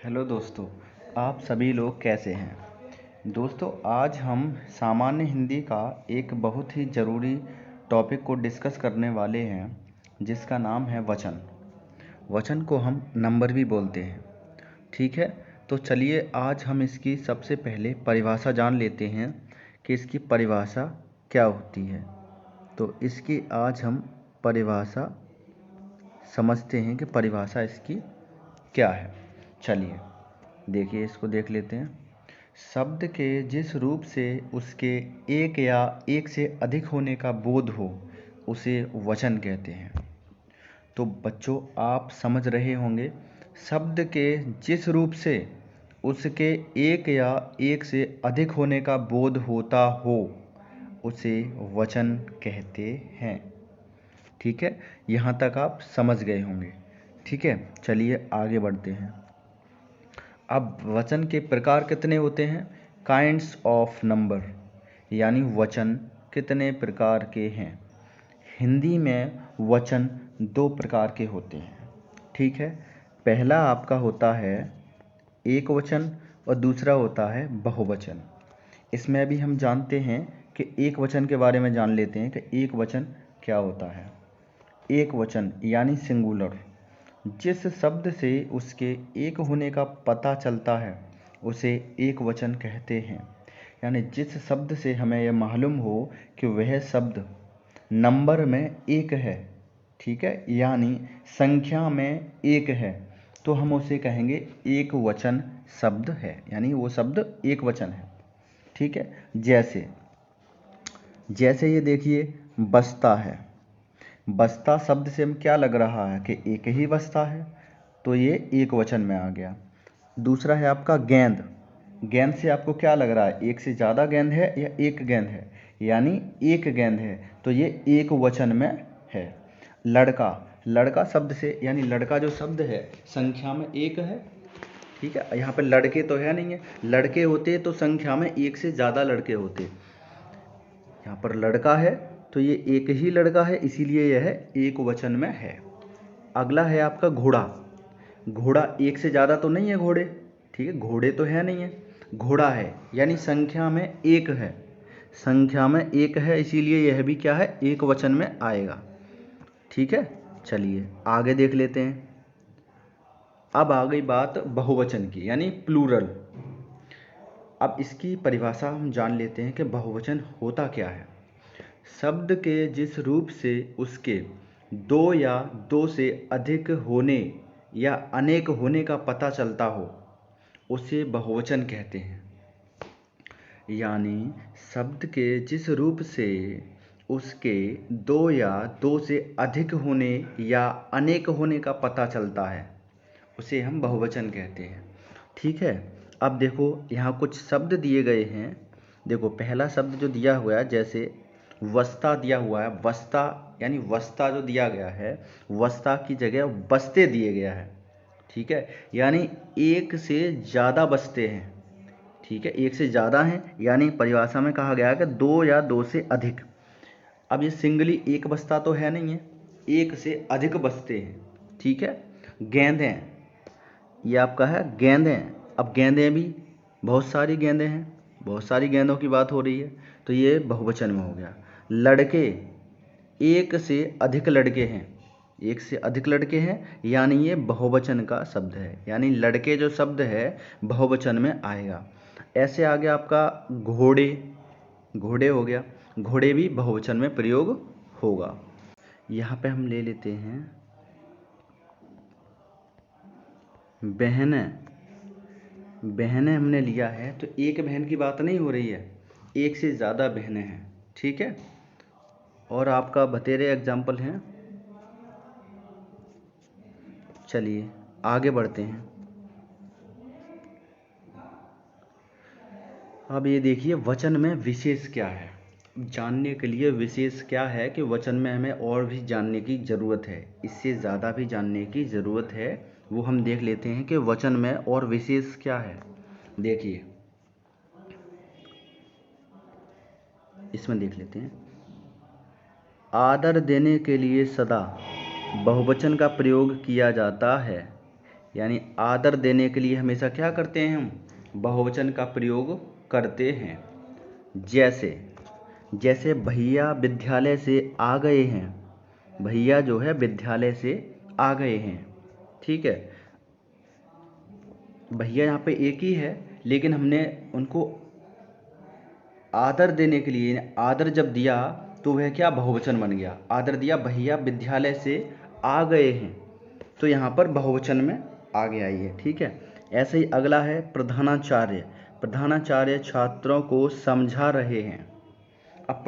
Hello दोस्तों, आप सभी लोग कैसे हैं। दोस्तों, आज हम सामान्य हिंदी का एक बहुत ही ज़रूरी टॉपिक को डिस्कस करने वाले हैं, जिसका नाम है वचन। वचन को हम नंबर भी बोलते हैं। ठीक है, तो चलिए आज हम इसकी सबसे पहले परिभाषा जान लेते हैं कि इसकी परिभाषा क्या होती है। तो इसकी आज हम परिभाषा समझते हैं कि परिभाषा इसकी क्या है। चलिए देखिए, इसको देख लेते हैं। शब्द के जिस रूप से उसके एक या एक से अधिक होने का बोध हो, उसे वचन कहते हैं। तो बच्चों, आप समझ रहे होंगे, शब्द के जिस रूप से उसके एक या एक से अधिक होने का बोध होता हो, उसे वचन कहते हैं। ठीक है, यहाँ तक आप समझ गए होंगे। ठीक है, चलिए आगे बढ़ते हैं। अब वचन के प्रकार कितने होते हैं? काइंड्स ऑफ नंबर, यानी वचन कितने प्रकार के हैं। हिंदी में वचन दो प्रकार के होते हैं। ठीक है, पहला आपका होता है एक वचन और दूसरा होता है बहुवचन। इसमें अभी हम जानते हैं कि एक वचन के बारे में जान लेते हैं कि एक वचन क्या होता है। एक वचन यानी सिंगुलर, जिस शब्द से उसके एक होने का पता चलता है, उसे एक वचन कहते हैं। यानी जिस शब्द से हमें यह मालूम हो कि वह शब्द नंबर में एक है, ठीक है, यानी संख्या में एक है, तो हम उसे कहेंगे एक वचन शब्द है, यानी वो शब्द एक वचन है। ठीक है, जैसे ये देखिए, बस्ता है। बस्ता शब्द से हम क्या लग रहा है कि एक ही बस्ता है, तो ये एक वचन में आ गया। दूसरा है आपका गेंद। गेंद से आपको क्या लग रहा है, एक से ज़्यादा गेंद है या एक गेंद है, यानी एक गेंद है, तो ये एक वचन में है। लड़का, लड़का शब्द से, यानी लड़का जो शब्द है संख्या में एक है। ठीक है, यहाँ पे लड़के तो है नहीं है, लड़के होते तो संख्या में एक से ज़्यादा लड़के होते। यहाँ पर लड़का है तो ये एक ही लड़का है, इसीलिए यह एक वचन में है। अगला है आपका घोड़ा। घोड़ा एक से ज़्यादा तो नहीं है घोड़े, ठीक है, घोड़े तो है नहीं है, घोड़ा है, यानी संख्या में एक है। संख्या में एक है, इसीलिए यह भी क्या है, एक वचन में आएगा। ठीक है, चलिए आगे देख लेते हैं। अब आ गई बात बहुवचन की, यानी प्लूरल। अब इसकी परिभाषा हम जान लेते हैं कि बहुवचन होता क्या है। शब्द के जिस रूप से उसके दो या दो से अधिक होने या अनेक होने का पता चलता हो, उसे बहुवचन कहते हैं। यानी शब्द के जिस रूप से उसके दो या दो से अधिक होने या अनेक होने का पता चलता है, उसे हम बहुवचन कहते हैं। ठीक है, अब देखो यहाँ कुछ शब्द दिए गए हैं। देखो पहला शब्द जो दिया हुआ है, जैसे वस्ता दिया हुआ है। वस्ता यानी वस्ता जो दिया गया है, वस्ता की जगह बस्ते दिए गया है। ठीक है, यानी एक से ज़्यादा बस्ते हैं। ठीक है, एक से ज़्यादा हैं, यानी परिभाषा में कहा गया है कि दो या दो से अधिक। अब ये सिंगली एक बस्ता तो है नहीं है, एक से अधिक बस्ते हैं। ठीक है, गेंदें, ये आपका है गेंदें। अब गेंदें भी बहुत सारी गेंदें हैं, बहुत सारी गेंदों की बात हो रही है, तो ये बहुवचन में हो गया। लड़के, एक से अधिक लड़के हैं, एक से अधिक लड़के हैं, यानी ये बहुवचन का शब्द है, यानी लड़के जो शब्द है बहुवचन में आएगा। ऐसे आ गया आपका घोड़े। घोड़े हो गया, घोड़े भी बहुवचन में प्रयोग होगा। यहाँ पे हम ले लेते हैं बहनें। बहनें हमने लिया है, तो एक बहन की बात नहीं हो रही है, एक से ज़्यादा बहनें हैं। ठीक है, और आपका बतेरे एग्जाम्पल हैं। चलिए आगे बढ़ते हैं। अब ये देखिए, वचन में विशेष क्या है। जानने के लिए विशेष क्या है कि वचन में हमें और भी जानने की ज़रूरत है, इससे ज़्यादा भी जानने की ज़रूरत है। वो हम देख लेते हैं कि वचन में और विशेष क्या है। देखिए इसमें देख लेते हैं। आदर देने के लिए सदा बहुवचन का प्रयोग किया जाता है, यानी आदर देने के लिए हमेशा क्या करते हैं हम, बहुवचन का प्रयोग करते हैं। जैसे भैया विद्यालय से आ गए हैं, भैया जो है विद्यालय से आ गए हैं, ठीक है। भैया यहाँ पे एक ही है, लेकिन हमने उनको आदर देने के लिए आदर जब दिया तो वह क्या बहुवचन बन गया। आदर दिया, भैया विद्यालय से आ गए हैं, तो यहाँ पर बहुवचन में आ गया ये, ठीक है। ऐसे ही अगला है प्रधानाचार्य। प्रधानाचार्य छात्रों को समझा रहे हैं। अब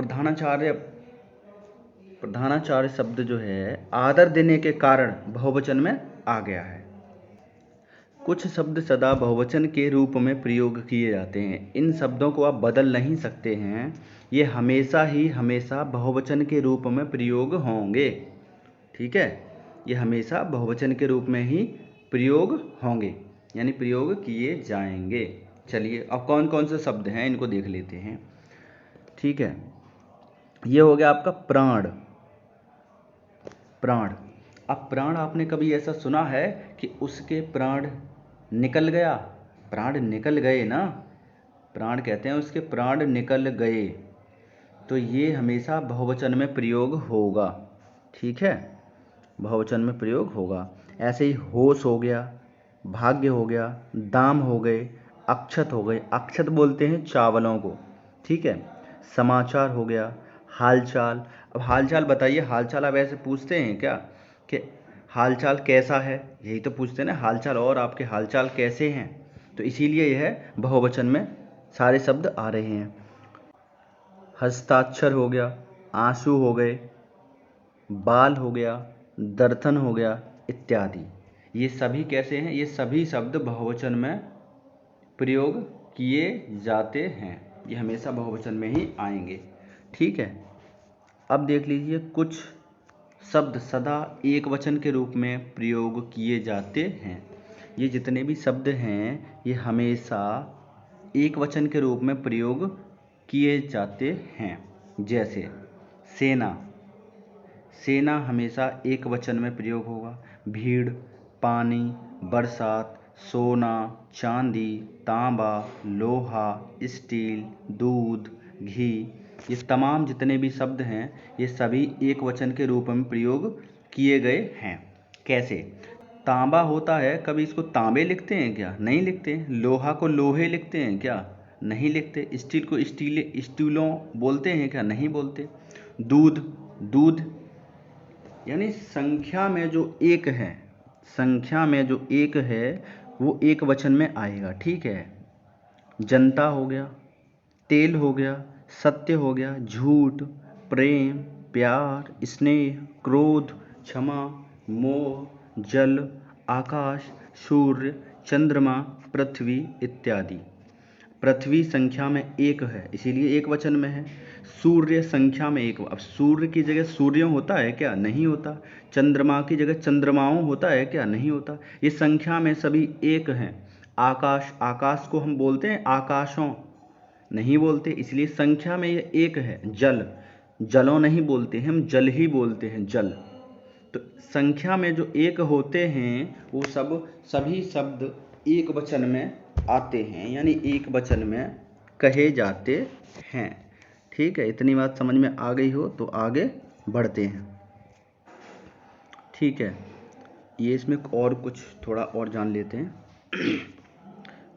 प्रधानाचार्य शब्द जो है आदर देने के कारण बहुवचन में आ गया है। कुछ शब्द सदा बहुवचन के रूप में प्रयोग किए जाते हैं। इन शब्दों को आप बदल नहीं सकते हैं, ये हमेशा बहुवचन के रूप में प्रयोग होंगे, ठीक है। ये हमेशा बहुवचन के रूप में ही प्रयोग होंगे, यानी प्रयोग किए जाएंगे। चलिए अब कौन कौन से शब्द हैं इनको देख लेते हैं, ठीक है। ये हो गया आपका प्राण। प्राण, अब प्राण आपने कभी ऐसा सुना है कि उसके प्राण निकल गया? प्राण निकल गए ना, प्राण कहते हैं उसके प्राण निकल गए, तो ये हमेशा बहुवचन में प्रयोग होगा, ठीक है, बहुवचन में प्रयोग होगा। ऐसे ही होश हो गया, भाग्य हो गया, दाम हो गए, अक्षत हो गए, अक्षत बोलते हैं चावलों को, ठीक है। समाचार हो गया, हालचाल। अब हालचाल बताइए, हालचाल आप ऐसे पूछते हैं क्या कि हालचाल कैसा है, यही तो पूछते हैं ना, हालचाल और आपके हालचाल कैसे हैं, तो इसीलिए यह बहुवचन में सारे शब्द आ रहे हैं। हस्ताक्षर हो गया, आंसू हो गए, बाल हो गया, दर्पण हो गया इत्यादि। ये सभी कैसे हैं, ये सभी शब्द बहुवचन में प्रयोग किए जाते हैं, ये हमेशा बहुवचन में ही आएंगे, ठीक है। अब देख लीजिए कुछ शब्द सदा एक वचन के रूप में प्रयोग किए जाते हैं। ये जितने भी शब्द हैं ये हमेशा एक वचन के रूप में प्रयोग किए जाते हैं। जैसे सेना, सेना हमेशा एक वचन में प्रयोग होगा। भीड़, पानी, बरसात, सोना, चांदी, तांबा, लोहा, स्टील, दूध, घी, ये तमाम जितने भी शब्द हैं ये सभी एक वचन के रूप में प्रयोग किए गए हैं। कैसे, तांबा होता है, कभी इसको तांबे लिखते हैं क्या? नहीं लिखते। लोहा को लोहे लिखते हैं क्या? नहीं लिखते। स्टील को स्टीलों बोलते हैं क्या? नहीं बोलते। दूध, दूध, यानी संख्या में जो एक है, संख्या में जो एक है वो एक वचन में आएगा, ठीक है। जनता हो गया, तेल हो गया, सत्य हो गया, झूठ, प्रेम, प्यार, स्नेह, क्रोध, क्षमा, मोह, जल, आकाश, सूर्य, चंद्रमा, पृथ्वी इत्यादि। पृथ्वी संख्या में एक है इसीलिए एक वचन में है। सूर्य संख्या में एक, अब सूर्य की जगह सूर्यों होता है क्या? नहीं होता। चंद्रमा की जगह चंद्रमाओं होता है क्या? नहीं होता। ये संख्या में सभी एक हैं। आकाश, आकाश को हम बोलते हैं आकाशों? नहीं बोलते, इसलिए संख्या में ये एक है। जल, जलों नहीं बोलते हैं, हम जल ही बोलते हैं, जल। तो संख्या में जो एक होते हैं वो सभी शब्द एक वचन में आते हैं, यानी एक वचन में कहे जाते हैं, ठीक है। इतनी बात समझ में आ गई हो तो आगे बढ़ते हैं, ठीक है। ये इसमें और कुछ थोड़ा और जान लेते हैं।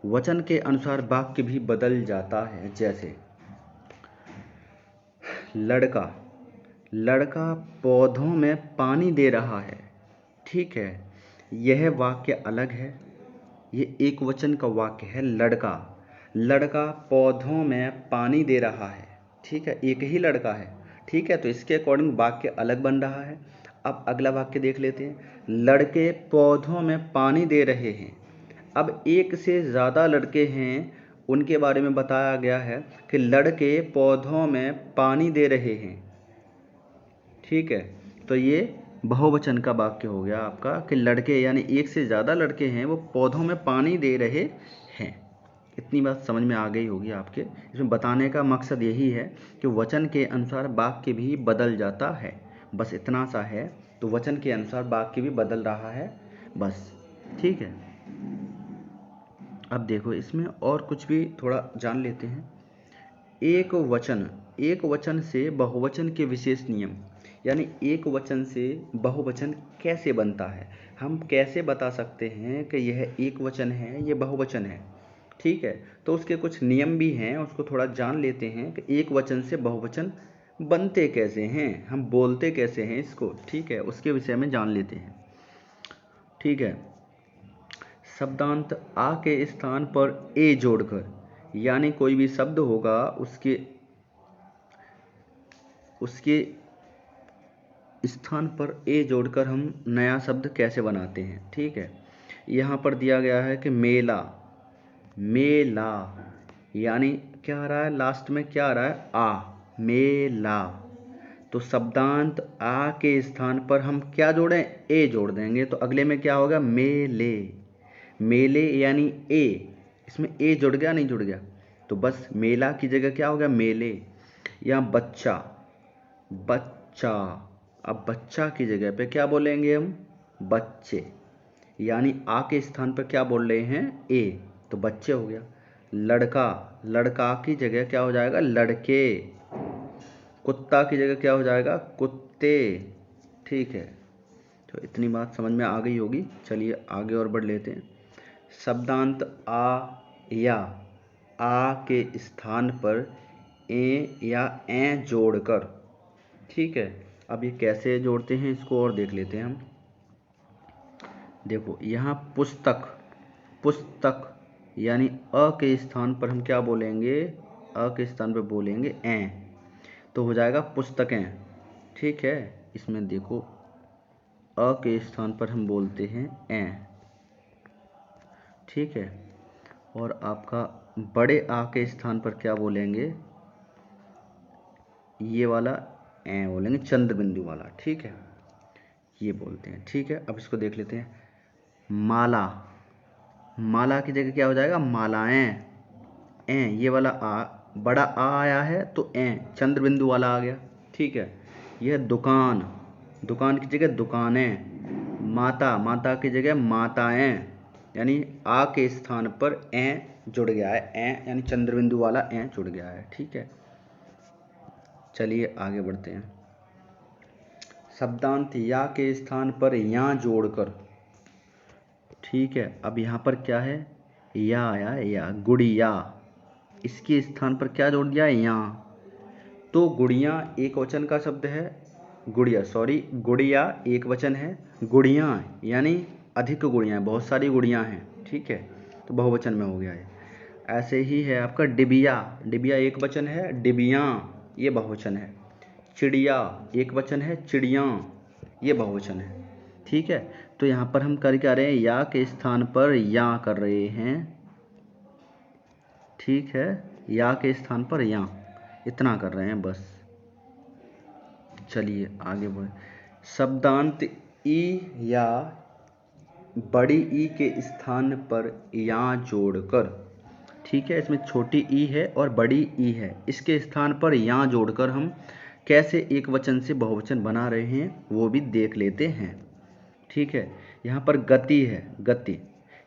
वचन के अनुसार वाक्य भी बदल जाता है। जैसे लड़का, लड़का पौधों में पानी दे रहा है, ठीक है, यह वाक्य अलग है। ये एक वचन का वाक्य है। लड़का, लड़का पौधों में पानी दे रहा है, ठीक है, एक ही लड़का है, ठीक है, तो इसके अकॉर्डिंग वाक्य अलग बन रहा है। अब अगला वाक्य देख लेते हैं। लड़के पौधों में पानी दे रहे हैं। अब एक से ज़्यादा लड़के हैं, उनके बारे में बताया गया है कि लड़के पौधों में पानी दे रहे हैं, ठीक है, तो ये बहुवचन का वाक्य हो गया आपका कि लड़के यानी एक से ज़्यादा लड़के हैं वो पौधों में पानी दे रहे हैं। इतनी बात समझ में आ गई होगी आपके। इसमें बताने का मकसद यही है कि वचन के अनुसार वाक्य भी बदल जाता है, बस इतना सा है। तो वचन के अनुसार वाक्य भी बदल रहा है, बस, ठीक है। अब देखो इसमें और कुछ भी थोड़ा जान लेते हैं। एक वचन से बहुवचन के विशेष नियम, यानी एक वचन से बहुवचन कैसे बनता है, हम कैसे बता सकते हैं कि यह एक वचन है, ये बहुवचन है। ठीक है, तो उसके कुछ नियम भी हैं, उसको थोड़ा जान लेते हैं कि एक वचन से बहुवचन बनते कैसे हैं, हम बोलते कैसे हैं इसको। ठीक है, उसके विषय में जान लेते हैं। ठीक है, शब्दांत आ के स्थान पर ए जोड़कर, यानी कोई भी शब्द होगा उसके स्थान पर ए जोड़कर हम नया शब्द कैसे बनाते हैं। ठीक है, यहाँ पर दिया गया है कि मेला, मेला, यानी क्या आ रहा है, लास्ट में क्या आ रहा है, आ, मेला। तो शब्दांत आ के स्थान पर हम क्या जोड़ें, ए जोड़ देंगे, तो अगले में क्या होगा, मेले, मेले यानी ए, इसमें ए जुड़ गया, नहीं जुड़ गया, तो बस मेला की जगह क्या होगा, मेले। या बच्चा, बच्चा, अब बच्चा की जगह पे क्या बोलेंगे हम, बच्चे, यानी आ के स्थान पर क्या बोल रहे हैं, ए, तो बच्चे हो गया। लड़का, लड़का की जगह क्या हो जाएगा, लड़के। कुत्ता की जगह क्या हो जाएगा, कुत्ते। ठीक है, तो इतनी बात समझ में आ गई होगी। चलिए आगे और बढ़ लेते हैं। शब्दांत या आ के स्थान पर ए या ए जोड़कर। ठीक है, अब ये कैसे जोड़ते हैं इसको और देख लेते हैं हम। देखो यहाँ पुस्तक, पुस्तक, यानी अ के स्थान पर हम क्या बोलेंगे, अ के स्थान पर बोलेंगे ए, तो हो जाएगा पुस्तकें। ठीक है, इसमें देखो अ के स्थान पर हम बोलते हैं ए। ठीक है, और आपका बड़े आ के स्थान पर क्या बोलेंगे, ये वाला ए बोलेंगे, चंद्र बिंदु वाला। ठीक है, ये बोलते हैं। ठीक है, अब इसको देख लेते हैं। माला, माला की जगह क्या हो जाएगा, मालाएं, ए, ये वाला आ, बड़ा आ आया है तो ए, चंद्र बिंदु वाला आ गया। ठीक है, यह दुकान, दुकान की जगह दुकानें। माता, माता की जगह माताएं, यानी आ के स्थान पर ए जुड़ गया है, ए यानी चंद्र बिंदु वाला ए जुड़ गया है। ठीक है, चलिए आगे बढ़ते हैं। शब्दांत या के स्थान पर या जोड़कर। ठीक है, अब यहाँ पर क्या है, या आया है, या, गुड़िया, इसके स्थान पर क्या जोड़ दिया है, या। तो गुड़िया एक वचन का शब्द है, गुड़िया, सॉरी, गुड़िया एक वचन है, गुड़ियाँ यानी अधिक गुड़ियाँ, बहुत सारी गुड़ियाँ हैं। ठीक है, तो बहुवचन में हो गया है। ऐसे ही है आपका डिबिया, डिबिया एक वचन है, डिबियाँ ये बहुवचन है। चिड़िया एक वचन है, चिड़ियाँ ये बहुवचन है। ठीक है, तो यहाँ पर हम कर क्या रहे हैं, या के स्थान पर या कर रहे हैं। ठीक है, या के स्थान पर या, इतना कर रहे हैं बस। चलिए आगे बढ़े। शब्दांत ई या बड़ी ई के स्थान पर या जोड़कर। ठीक है, इसमें छोटी ई है और बड़ी ई है, इसके स्थान पर या जोड़कर हम कैसे एक वचन से बहुवचन बना रहे हैं वो भी देख लेते हैं। ठीक है, यहाँ पर गति है, गति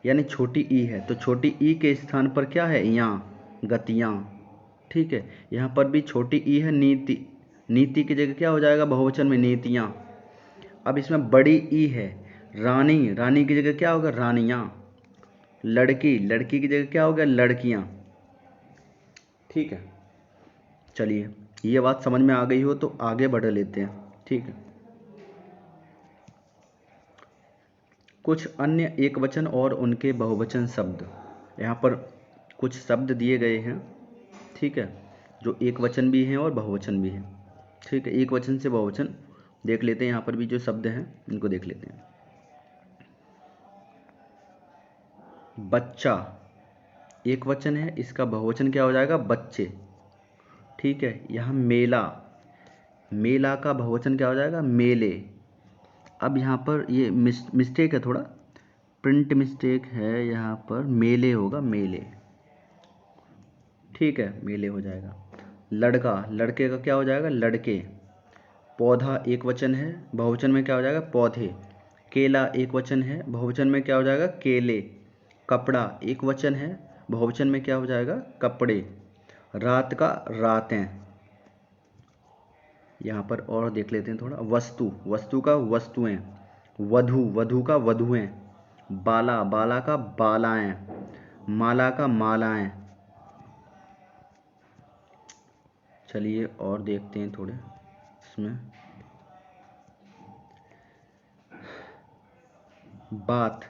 यानी छोटी ई है, तो छोटी ई के स्थान पर क्या है, या, गतियाँ। ठीक है, यहाँ पर भी छोटी ई है, नीति, नीति की जगह क्या हो जाएगा, बहुवचन में नीतियाँ। अब इसमें बड़ी ई है, रानी, रानी की जगह क्या होगा, रानियाँ। लड़की, लड़की की जगह क्या हो गया, लड़कियाँ। ठीक है, चलिए ये बात समझ में आ गई हो तो आगे बढ़ लेते हैं। ठीक है, कुछ अन्य एकवचन और उनके बहुवचन शब्द, यहाँ पर कुछ शब्द दिए गए हैं। ठीक है, जो एक वचन भी हैं और बहुवचन भी हैं। ठीक है, एक वचन से बहुवचन देख लेते हैं, यहाँ पर भी जो शब्द हैं इनको देख लेते हैं। बच्चा एक वचन है, इसका बहुवचन क्या हो जाएगा, बच्चे। ठीक है, यहाँ मेला, मेला का बहुवचन क्या हो जाएगा, मेले। अब यहाँ पर ये मिस्टेक है, थोड़ा प्रिंट मिस्टेक है, यहाँ पर मेले होगा, मेले। ठीक है, मेले हो जाएगा। लड़का, लड़के का क्या हो जाएगा, लड़के। पौधा एक वचन है, बहुवचन में क्या हो जाएगा, पौधे। केला एक वचन है, बहुवचन में क्या हो जाएगा, केले। कपड़ा एक वचन है, बहुवचन में क्या हो जाएगा? कपड़े। रात का रातें। यहाँ पर और देख लेते हैं थोड़ा। वस्तु, वस्तु का वस्तुएं। वधू, वधू का वधुएं। बाला, बाला का बालाएं। माला का मालाएं। चलिए और देखते हैं थोड़े इसमें। बात,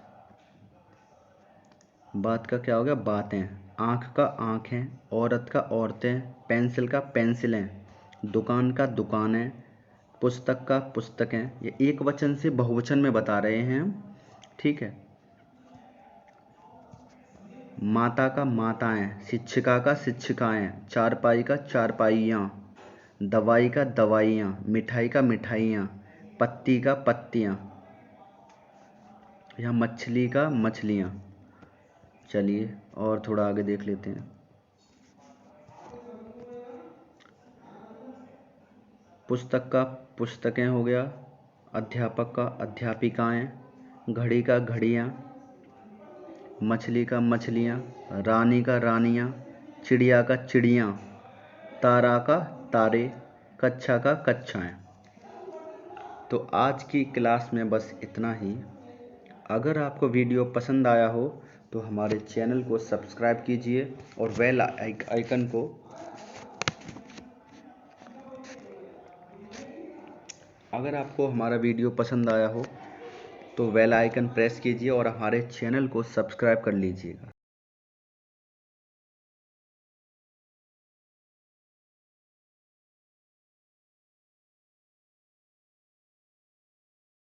बात का क्या हो गया? बातें। आँख का आँखें। औरत का औरतें। पेंसिल का पेंसिलें। दुकान का दुकानें। पुस्तक का पुस्तकें। ये एक वचन से बहुवचन में बता रहे हैं हम, ठीक है। माता का माताएं। शिक्षिका का शिक्षिकाएं। चारपाई का चारपाइयाँ। दवाई का दवाइयाँ। मिठाई का मिठाइयाँ। पत्ती का पत्तियाँ। यहाँ मछली का मछलियाँ। चलिए और थोड़ा आगे देख लेते हैं। पुस्तक का पुस्तकें हो गया। अध्यापक का अध्यापिकाएं। घड़ी का घड़ियाँ। मछली का मछलियाँ। रानी का रानियाँ। चिड़िया का चिड़ियाँ। तारा का तारे। कक्षा का कक्षाएं। तो आज की क्लास में बस इतना ही। अगर आपको वीडियो पसंद आया हो तो हमारे चैनल को सब्सक्राइब कीजिए और बेल आइकन को अगर आपको हमारा वीडियो पसंद आया हो तो बेल आइकन प्रेस कीजिए और हमारे चैनल को सब्सक्राइब कर लीजिएगा।